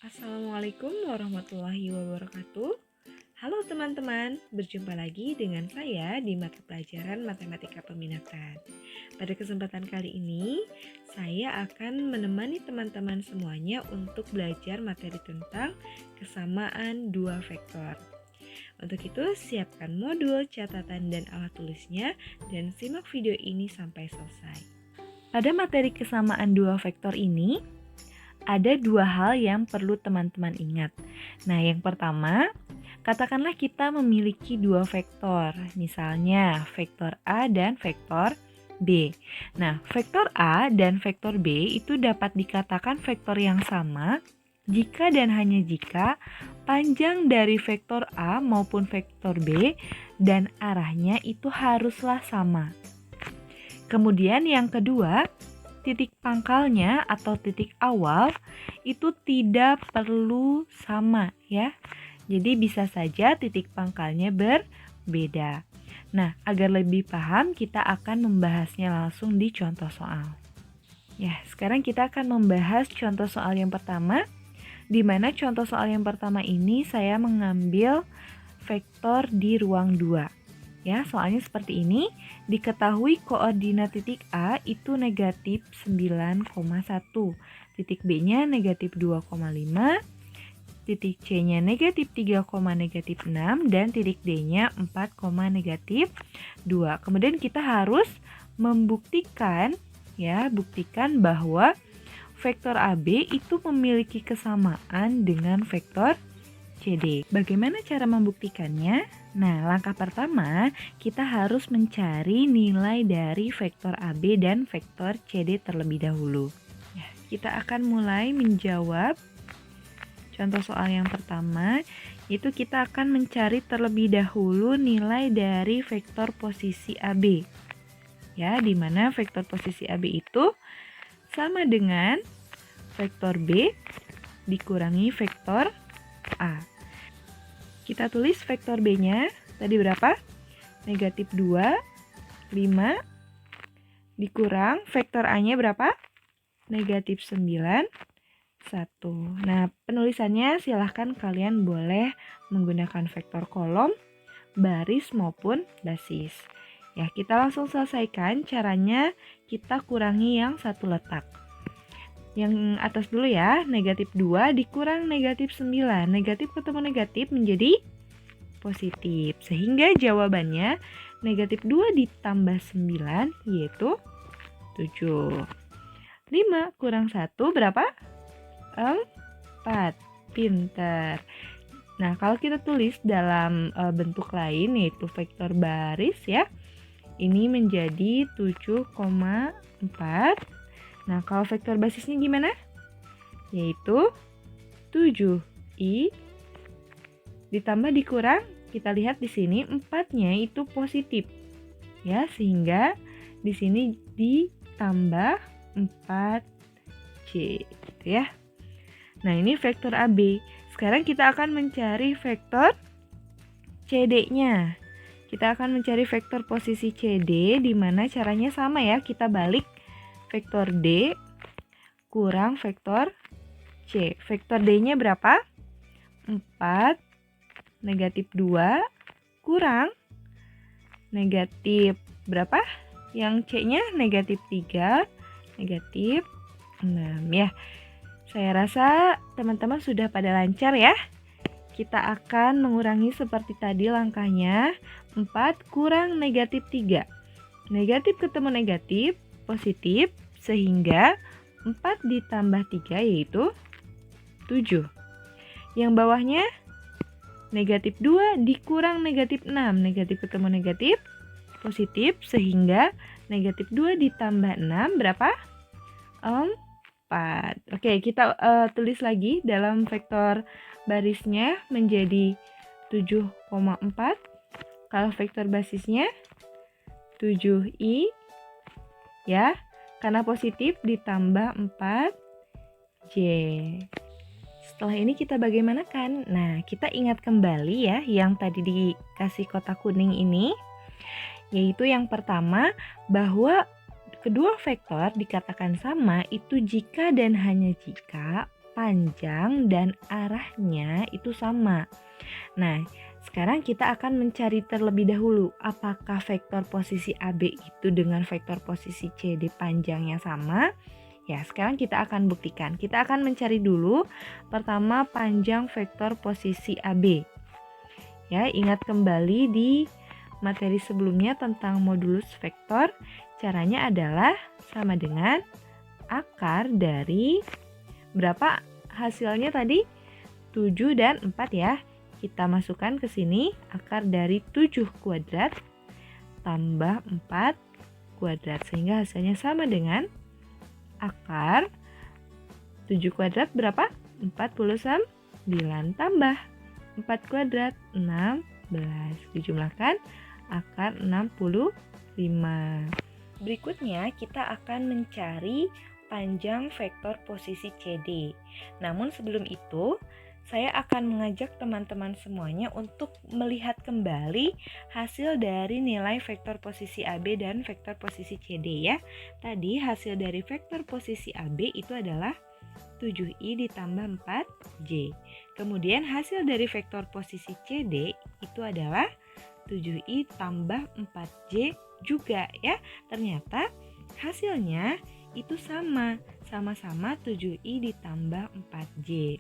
Assalamualaikum warahmatullahi wabarakatuh. Halo teman-teman, berjumpa lagi dengan saya di mata pelajaran Matematika Peminatan. Pada kesempatan kali ini, saya akan menemani teman-teman semuanya untuk belajar materi tentang kesamaan dua vektor. Untuk itu, siapkan modul, catatan, dan alat tulisnya, dan simak video ini sampai selesai. Pada materi kesamaan dua vektor ini, ada dua hal yang perlu teman-teman ingat. Nah, yang pertama, katakanlah kita memiliki dua vektor, misalnya vektor A dan vektor B. Nah, vektor A dan vektor B itu dapat dikatakan vektor yang sama jika dan hanya jika panjang dari vektor A maupun vektor B dan arahnya itu haruslah sama. Kemudian yang kedua, titik pangkalnya atau titik awal itu tidak perlu sama ya. Jadi bisa saja titik pangkalnya berbeda. Nah, agar lebih paham kita akan membahasnya langsung di contoh soal. Ya, sekarang kita akan membahas contoh soal yang pertama, di mana contoh soal yang pertama ini saya mengambil vektor di ruang 2. Ya, soalnya seperti ini, diketahui koordinat titik A itu negatif 9,1, titik B-nya negatif 2,5, titik C-nya negatif 3, negatif 6, dan titik D-nya 4, negatif 2. Kemudian kita harus membuktikan, buktikan bahwa vektor AB itu memiliki kesamaan dengan vektor CD. Bagaimana cara membuktikannya? Nah, langkah pertama, kita harus mencari nilai dari vektor AB dan vektor CD terlebih dahulu. Ya, kita akan mulai menjawab contoh soal yang pertama, itu kita akan mencari terlebih dahulu nilai dari vektor posisi AB. Ya, di mana vektor posisi AB itu sama dengan vektor B dikurangi vektor A. Kita tulis vektor B-nya tadi berapa? Negatif 2, 5, dikurang vektor A-nya berapa? Negatif 9, 1. Nah, penulisannya silahkan kalian boleh menggunakan vektor kolom, baris maupun basis. Ya, kita langsung selesaikan. Caranya kita kurangi yang satu letak. Yang atas dulu ya, negatif 2 dikurang negatif 9. Negatif ketemu negatif menjadi positif. Sehingga jawabannya negatif 2 ditambah 9 yaitu 7. 5 kurang 1 berapa? 4. Pinter. Nah, kalau kita tulis dalam bentuk lain yaitu vektor baris ya, ini menjadi 7,4. Nah, kalau vektor basisnya gimana? Yaitu 7i ditambah dikurang, kita lihat di sini 4-nya itu positif. Ya, sehingga di sini ditambah 4c gitu ya. Nah, ini vektor AB. Sekarang kita akan mencari vektor CD-nya. Kita akan mencari vektor posisi CD di mana caranya sama ya, kita balik vektor D kurang vektor C. Vektor D-nya berapa? 4, negatif 2, kurang negatif berapa? Yang C-nya negatif 3, negatif 6 ya. Saya rasa teman-teman sudah pada lancar ya. Kita akan mengurangi seperti tadi langkahnya. 4 kurang negatif 3. Negatif ketemu negatif, positif, sehingga 4 ditambah 3 yaitu 7. Yang bawahnya negatif 2 dikurang negatif 6. Negatif ketemu negatif, positif, sehingga negatif 2 ditambah 6 berapa? 4. Oke, kita tulis lagi dalam vektor barisnya menjadi 7,4. Kalau vektor basisnya 7i ya, karena positif ditambah 4j. Setelah ini kita bagaimanakan? Nah, kita ingat kembali ya yang tadi dikasih kotak kuning ini, yaitu yang pertama bahwa kedua vektor dikatakan sama itu jika dan hanya jika panjang dan arahnya itu sama. Nah, sekarang kita akan mencari terlebih dahulu apakah vektor posisi AB itu dengan vektor posisi CD panjangnya sama. Ya, sekarang kita akan buktikan. Kita akan mencari dulu pertama panjang vektor posisi AB. Ya, ingat kembali di materi sebelumnya tentang modulus vektor. Caranya adalah sama dengan akar dari berapa hasilnya tadi? 7 dan 4 ya. Kita masukkan ke sini akar dari 7 kuadrat tambah 4 kuadrat. Sehingga hasilnya sama dengan akar 7 kuadrat berapa? 49 tambah 4 kuadrat 16. Dijumlahkan akar 65. Berikutnya kita akan mencari panjang vektor posisi CD. Namun sebelum itu, saya akan mengajak teman-teman semuanya untuk melihat kembali hasil dari nilai vektor posisi AB dan vektor posisi CD ya. Tadi hasil dari vektor posisi AB itu adalah 7i ditambah 4j. Kemudian hasil dari vektor posisi CD itu adalah 7i tambah 4j juga ya. Ternyata hasilnya itu sama-sama 7i ditambah 4j.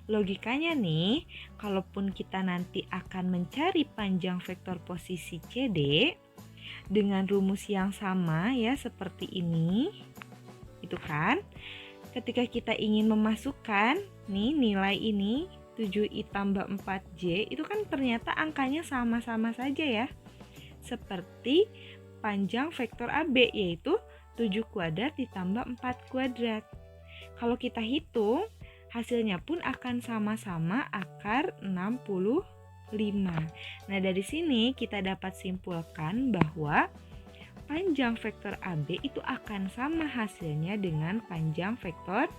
Logikanya nih, kalaupun kita nanti akan mencari panjang vektor posisi CD dengan rumus yang sama ya seperti ini, itu kan, ketika kita ingin memasukkan nih nilai ini 7i tambah 4j, itu kan ternyata angkanya sama-sama saja ya, seperti panjang vektor AB yaitu 7 kuadrat ditambah 4 kuadrat. Kalau kita hitung, hasilnya pun akan sama-sama akar 65. Nah, dari sini kita dapat simpulkan bahwa panjang vektor AB itu akan sama hasilnya dengan panjang vektor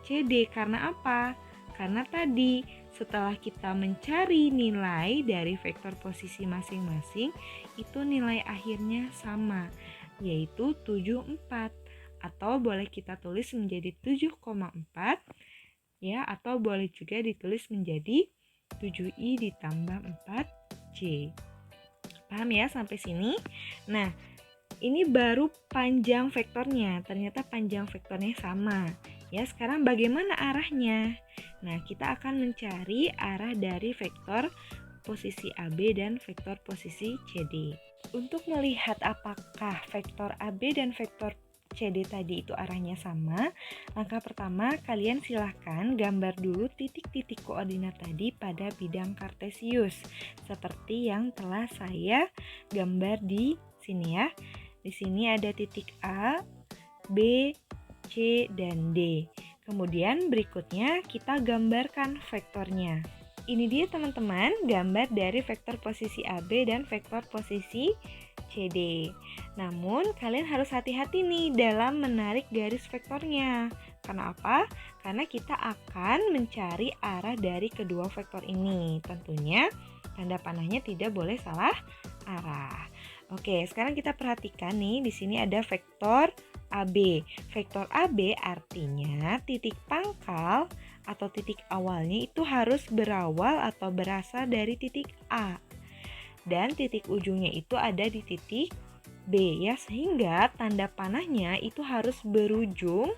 CD. Karena apa? Karena tadi setelah kita mencari nilai dari vektor posisi masing-masing, itu nilai akhirnya sama, yaitu 74. Atau boleh kita tulis menjadi 7,4 ya, atau boleh juga ditulis menjadi 7i ditambah 4j. Paham ya sampai sini? Nah, ini baru panjang vektornya. Ternyata panjang vektornya sama. Ya, sekarang bagaimana arahnya? Nah, kita akan mencari arah dari vektor posisi AB dan vektor posisi CD. Untuk melihat apakah vektor AB dan vektor CD tadi itu arahnya sama, langkah pertama kalian silahkan gambar dulu titik-titik koordinat tadi pada bidang kartesius seperti yang telah saya gambar di sini ya. Di sini ada titik A, B, C, dan D. Kemudian berikutnya kita gambarkan vektornya. Ini dia teman-teman gambar dari vektor posisi AB dan vektor posisi CD. Namun kalian harus hati-hati nih dalam menarik garis vektornya. Karena apa? Karena kita akan mencari arah dari kedua vektor ini. Tentunya tanda panahnya tidak boleh salah arah. Oke, sekarang kita perhatikan nih di sini ada vektor AB. Vektor AB artinya titik pangkal atau titik awalnya itu harus berawal atau berasal dari titik A. Dan titik ujungnya itu ada di titik B ya, sehingga tanda panahnya itu harus berujung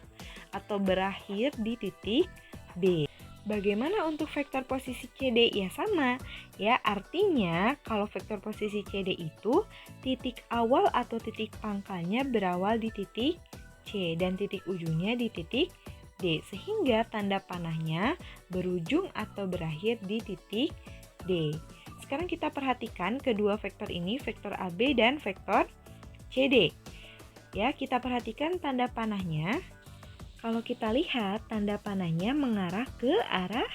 atau berakhir di titik B. Bagaimana untuk vektor posisi CD? Ya sama ya, artinya kalau vektor posisi CD itu titik awal atau titik pangkalnya berawal di titik C dan titik ujungnya di titik D, sehingga tanda panahnya berujung atau berakhir di titik D. Sekarang kita perhatikan kedua vektor ini, vektor AB dan vektor CD. Ya, kita perhatikan tanda panahnya. Kalau kita lihat tanda panahnya mengarah ke arah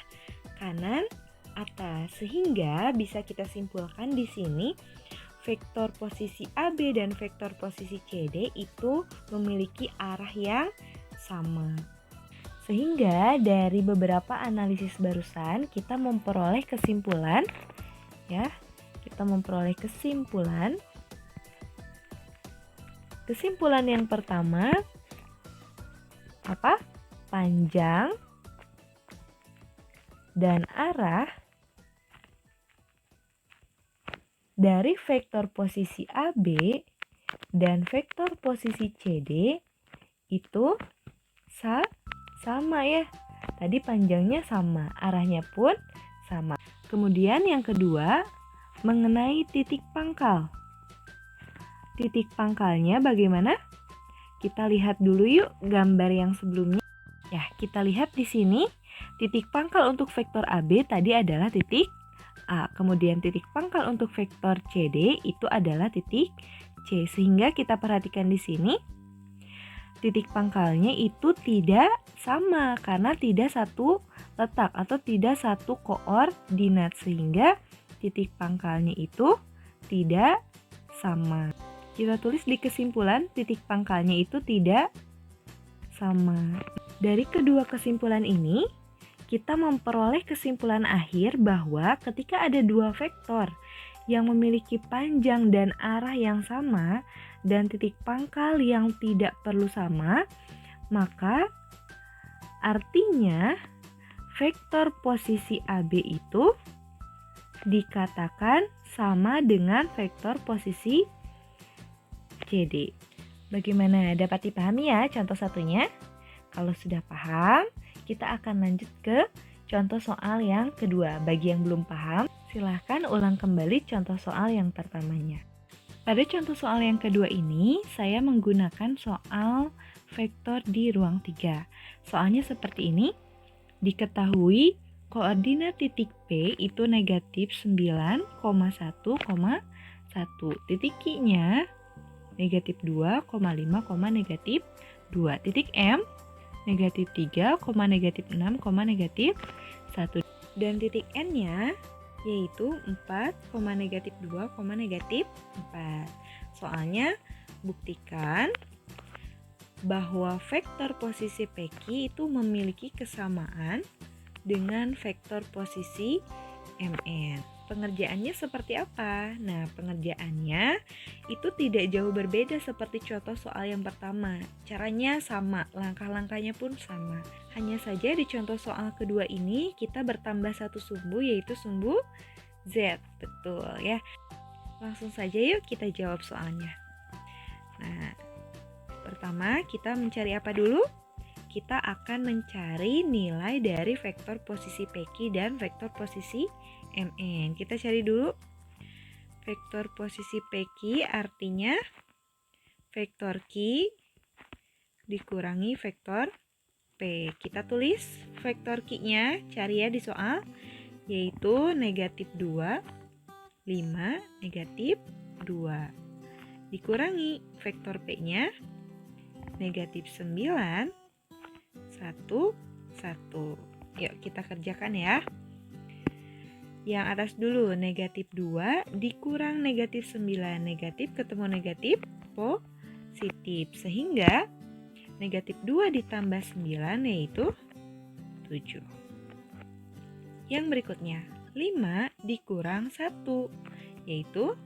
kanan atas, sehingga bisa kita simpulkan di sini vektor posisi AB dan vektor posisi CD itu memiliki arah yang sama. Sehingga dari beberapa analisis barusan kita memperoleh kesimpulan ya. Kita memperoleh kesimpulan. Kesimpulan yang pertama apa? Panjang dan arah dari vektor posisi AB dan vektor posisi CD itu sama ya. Tadi panjangnya sama, arahnya pun sama. Kemudian yang kedua, mengenai titik pangkal. Titik pangkalnya bagaimana? Kita lihat dulu yuk gambar yang sebelumnya. Ya, kita lihat di sini titik pangkal untuk vektor AB tadi adalah titik A. Kemudian titik pangkal untuk vektor CD itu adalah titik C. Sehingga kita perhatikan di sini titik pangkalnya itu tidak sama karena tidak satu letak atau tidak satu koordinat, sehingga titik pangkalnya itu tidak sama. Kita tulis di kesimpulan titik pangkalnya itu tidak sama. Dari kedua kesimpulan ini kita memperoleh kesimpulan akhir bahwa ketika ada dua vektor yang memiliki panjang dan arah yang sama dan titik pangkal yang tidak perlu sama, maka artinya vektor posisi AB itu dikatakan sama dengan vektor posisi CD. Bagaimana, dapat dipahami ya contoh satunya? Kalau sudah paham, kita akan lanjut ke contoh soal yang kedua. Bagi yang belum paham, silahkan ulang kembali contoh soal yang pertamanya. Pada contoh soal yang kedua ini, saya menggunakan soal vektor di ruang 3. Soalnya seperti ini, diketahui koordinat titik P itu negatif 9,1,1. Titik Q-nya negatif 2,5, negatif 2. Titik M negatif 3, negatif 6, negatif 1. Dan titik N-nya yaitu 4, negatif 2, negatif 4. Soalnya buktikan bahwa vektor posisi PQ itu memiliki kesamaan dengan vektor posisi MN. Pengerjaannya seperti apa? Nah, pengerjaannya itu tidak jauh berbeda seperti contoh soal yang pertama. Caranya sama, langkah-langkahnya pun sama. Hanya saja di contoh soal kedua ini kita bertambah satu sumbu, yaitu sumbu Z. Betul ya. Langsung saja yuk kita jawab soalnya. Nah, pertama kita mencari apa dulu? Kita akan mencari nilai dari vektor posisi PQ dan vektor posisi MN. Kita cari dulu vektor posisi PQ, artinya vektor Q dikurangi vektor P. Kita tulis vektor Q-nya, cari ya di soal, yaitu negatif 2, 5, negatif 2. Dikurangi vektor P-nya negatif 9, 1, 1. Yuk kita kerjakan ya. Yang atas dulu, negatif 2 dikurang negatif 9. Negatif ketemu negatif positif. Sehingga negatif 2 ditambah 9 yaitu 7. Yang berikutnya, 5 dikurang 1 yaitu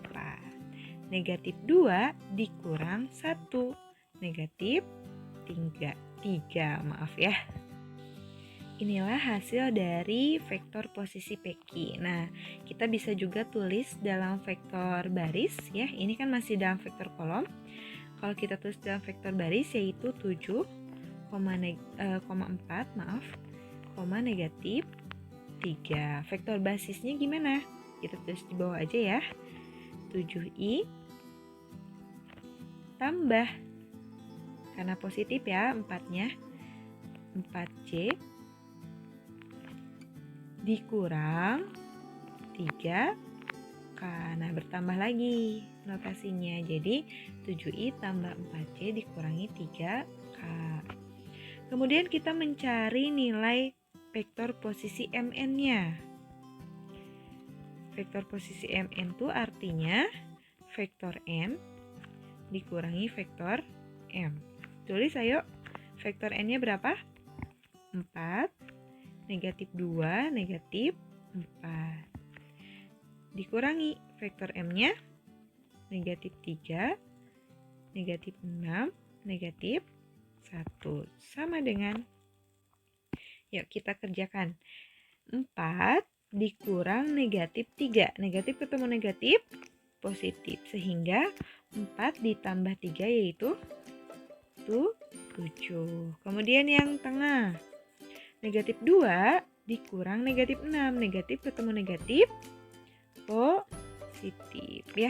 4. Negatif 2 dikurang 1 negatif 3, maaf ya. Inilah hasil dari vektor posisi PQ. Nah, kita bisa juga tulis dalam vektor baris ya. Ini kan masih dalam vektor kolom. Kalau kita tulis dalam vektor baris yaitu 7,4, negatif 3. Vektor basisnya gimana? Kita tulis di bawah aja ya. 7i tambah, karena positif ya 4-nya, 4c dikurang 3k. Nah, bertambah lagi notasinya. Jadi 7i tambah 4c dikurangi 3k. Kemudian kita mencari nilai vektor posisi MN-nya. Vektor posisi MN itu artinya vektor N dikurangi vektor M. Tulis ayo, vektor N-nya berapa? 4, negatif 2, negatif 4. Dikurangi vektor M-nya, negatif 3, negatif 6, negatif 1. Sama dengan Yuk kita kerjakan. 4 dikurang negatif 3. Negatif ketemu negatif, positif. Sehingga 4 ditambah 3 yaitu 7. Kemudian yang tengah. Negatif 2 dikurang negatif 6. Negatif ketemu negatif, positif ya.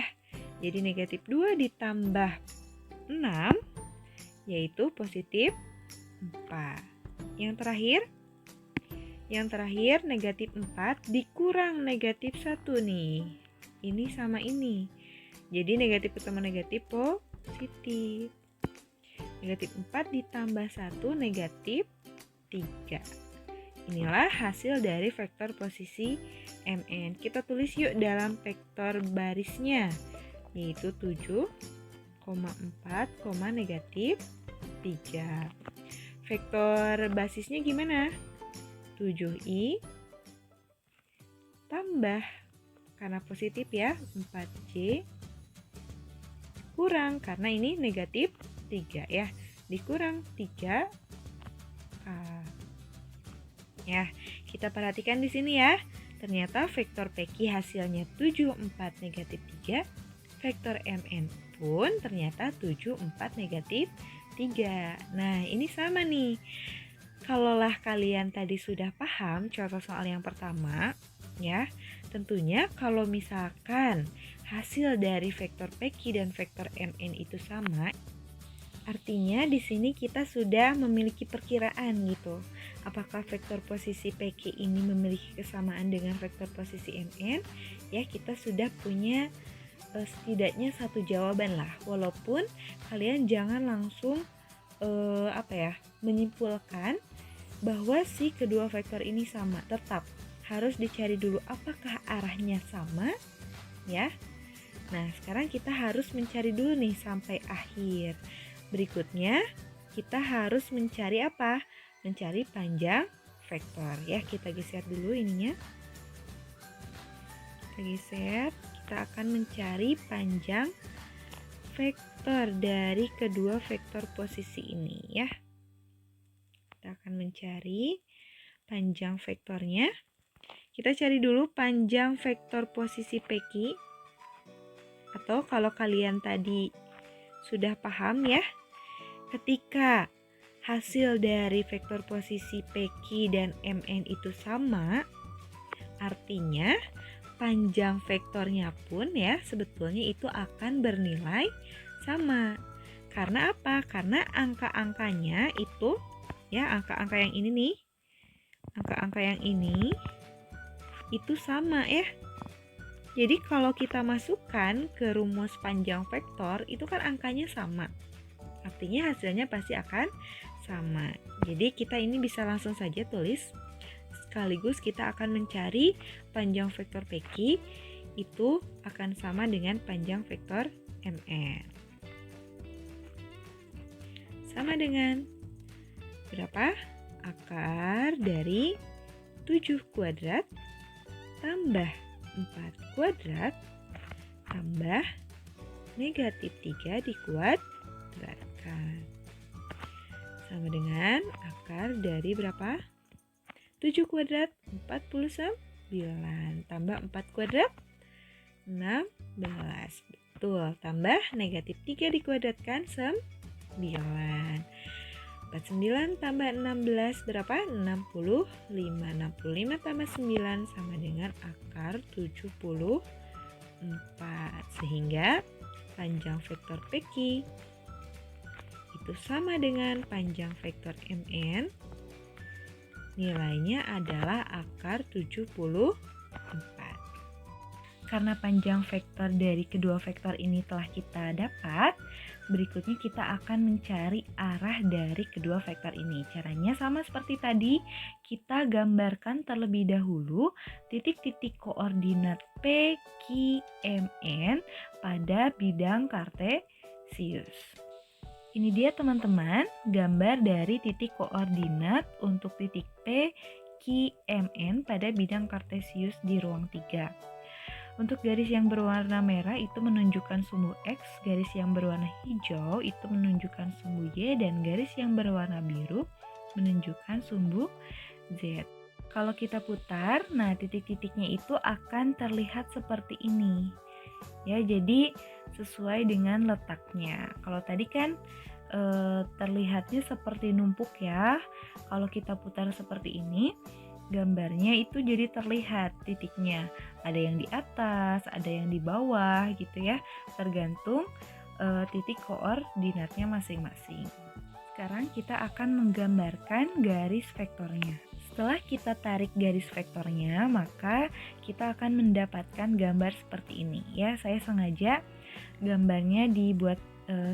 Jadi negatif 2 ditambah 6 yaitu positif 4. Yang terakhir negatif 4 dikurang negatif 1 nih. Ini sama ini. Jadi negatif ketemu negatif, positif. Negatif 4 ditambah 1 negatif 3. Inilah hasil dari vektor posisi MN. Kita tulis yuk dalam vektor barisnya, yaitu 7,4, negatif 3. Vektor basisnya gimana? 7i tambah, karena positif ya, 4j kurang, karena ini negatif 3 ya, dikurang 3k. Ya, kita perhatikan di sini ya. Ternyata vektor PQ hasilnya 74 negatif 3. Vektor MN pun ternyata 74 negatif 3. Nah, ini sama nih. Kalaulah kalian tadi sudah paham contoh soal yang pertama, ya, tentunya kalau misalkan hasil dari vektor PQ dan vektor MN itu sama, artinya di sini kita sudah memiliki perkiraan gitu. Apakah vektor posisi PQ ini memiliki kesamaan dengan vektor posisi MN? Ya, kita sudah punya setidaknya satu jawaban lah. Walaupun kalian jangan langsung menyimpulkan bahwa si kedua vektor ini sama. Tetap harus dicari dulu apakah arahnya sama, ya. Nah, sekarang kita harus mencari dulu nih sampai akhir. Berikutnya, kita harus mencari apa? Mencari panjang vektor. Ya, kita geser dulu ininya. Kita geser. Kita akan mencari panjang vektor dari kedua vektor posisi ini ya. Kita akan mencari panjang vektornya. Kita cari dulu panjang vektor posisi PQ. Atau kalau kalian tadi sudah paham ya, ketika hasil dari vektor posisi PQ dan MN itu sama, artinya panjang vektornya pun ya sebetulnya itu akan bernilai sama. Karena apa? Karena angka-angkanya itu ya, angka-angka yang ini nih, angka-angka yang ini itu sama ya. Jadi kalau kita masukkan ke rumus panjang vektor itu kan angkanya sama. Artinya hasilnya pasti akan sama. Jadi kita ini bisa langsung saja tulis. Sekaligus kita akan mencari panjang vektor PQ itu akan sama dengan panjang vektor MN. Sama dengan berapa? Akar dari 7 kuadrat tambah 4 kuadrat tambah negatif 3 dikuadratkan. Sama dengan akar dari berapa? 7 kuadrat 49 tambah 4 kuadrat 16. Betul, tambah negatif 3 dikuadratkan 9. 49 tambah 16 berapa? 65. 65 tambah 9 sama dengan akar 74. Sehingga panjang vektor PQ itu sama dengan panjang vektor MN. Nilainya adalah akar 74. Karena panjang vektor dari kedua vektor ini telah kita dapat, berikutnya kita akan mencari arah dari kedua vektor ini. Caranya sama seperti tadi, kita gambarkan terlebih dahulu titik-titik koordinat P, Q, MN pada bidang kartesius. Ini dia teman-teman, gambar dari titik koordinat untuk titik P, Q, MN pada bidang kartesius di ruang 3. Untuk garis yang berwarna merah itu menunjukkan sumbu X, garis yang berwarna hijau itu menunjukkan sumbu Y, dan garis yang berwarna biru menunjukkan sumbu Z. Kalau kita putar, nah titik-titiknya itu akan terlihat seperti ini. Ya, jadi sesuai dengan letaknya. Kalau tadi kan terlihatnya seperti numpuk ya. Kalau kita putar seperti ini, gambarnya itu jadi terlihat titiknya. Ada yang di atas, ada yang di bawah gitu ya. Tergantung titik koordinatnya masing-masing. Sekarang kita akan menggambarkan garis vektornya. Setelah kita tarik garis vektornya, maka kita akan mendapatkan gambar seperti ini ya. Saya sengaja gambarnya dibuat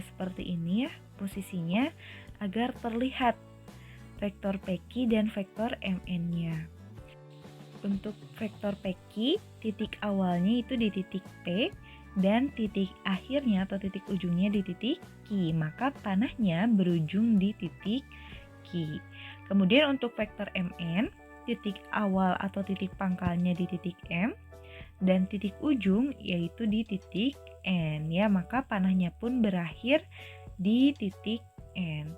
seperti ini ya, posisinya agar terlihat vektor PQ dan vektor MN-nya. Untuk vektor PQ, titik awalnya itu di titik P dan titik akhirnya atau titik ujungnya di titik Q, maka panahnya berujung di titik Q. Kemudian untuk vektor MN, titik awal atau titik pangkalnya di titik M dan titik ujung yaitu di titik N ya, maka panahnya pun berakhir di titik N.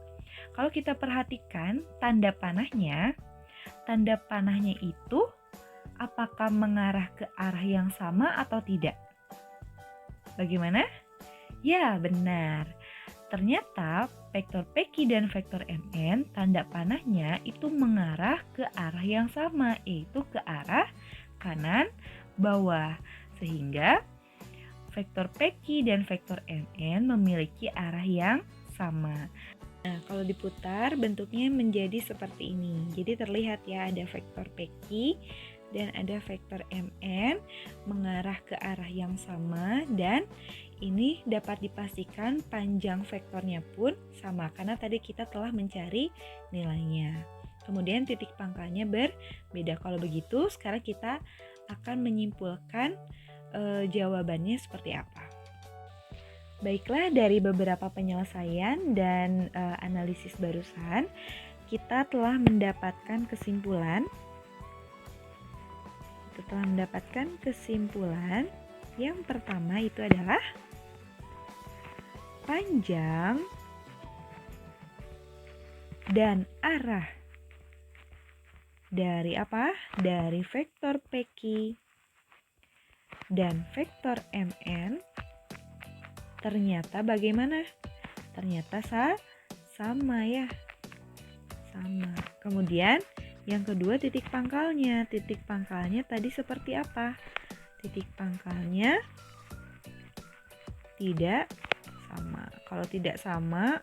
Kalau kita perhatikan tanda panahnya itu apakah mengarah ke arah yang sama atau tidak? Bagaimana? Ya, benar. Ternyata vektor PQ dan vektor MN tanda panahnya itu mengarah ke arah yang sama, yaitu ke arah kanan bawah. Sehingga vektor PQ dan vektor MN memiliki arah yang sama. Nah, kalau diputar bentuknya menjadi seperti ini. Jadi terlihat ya ada vektor PQ dan ada vektor MN mengarah ke arah yang sama, dan ini dapat dipastikan panjang vektornya pun sama karena tadi kita telah mencari nilainya. Kemudian titik pangkalnya berbeda. Kalau begitu, sekarang kita akan menyimpulkan jawabannya seperti apa. Baiklah, dari beberapa penyelesaian dan analisis barusan, kita telah mendapatkan kesimpulan. Yang pertama itu adalah panjang dan arah dari apa? Dari vektor PQ dan vektor MN ternyata bagaimana? Ternyata sama ya. Sama. Kemudian yang kedua titik pangkalnya. Titik pangkalnya tadi seperti apa? Titik pangkalnya tidak sama. Kalau tidak sama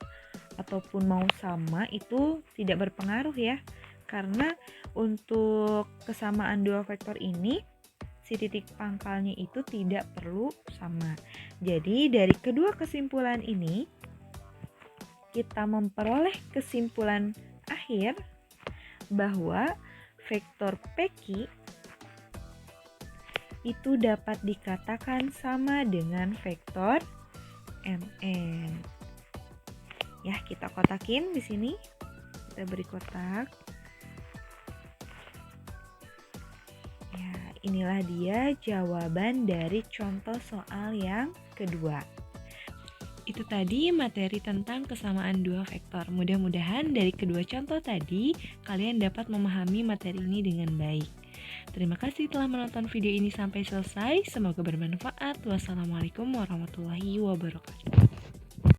ataupun mau sama itu tidak berpengaruh ya. Karena untuk kesamaan dua vektor ini, si titik pangkalnya itu tidak perlu sama. Jadi dari kedua kesimpulan ini, kita memperoleh kesimpulan akhir bahwa vektor PQ itu dapat dikatakan sama dengan vektor MN. Ya, kita kotakin di sini. Kita beri kotak. Ya, inilah dia jawaban dari contoh soal yang kedua. Itu tadi materi tentang kesamaan dua vektor. Mudah-mudahan dari kedua contoh tadi kalian dapat memahami materi ini dengan baik. Terima kasih telah menonton video ini sampai selesai. Semoga bermanfaat. Wassalamualaikum warahmatullahi wabarakatuh.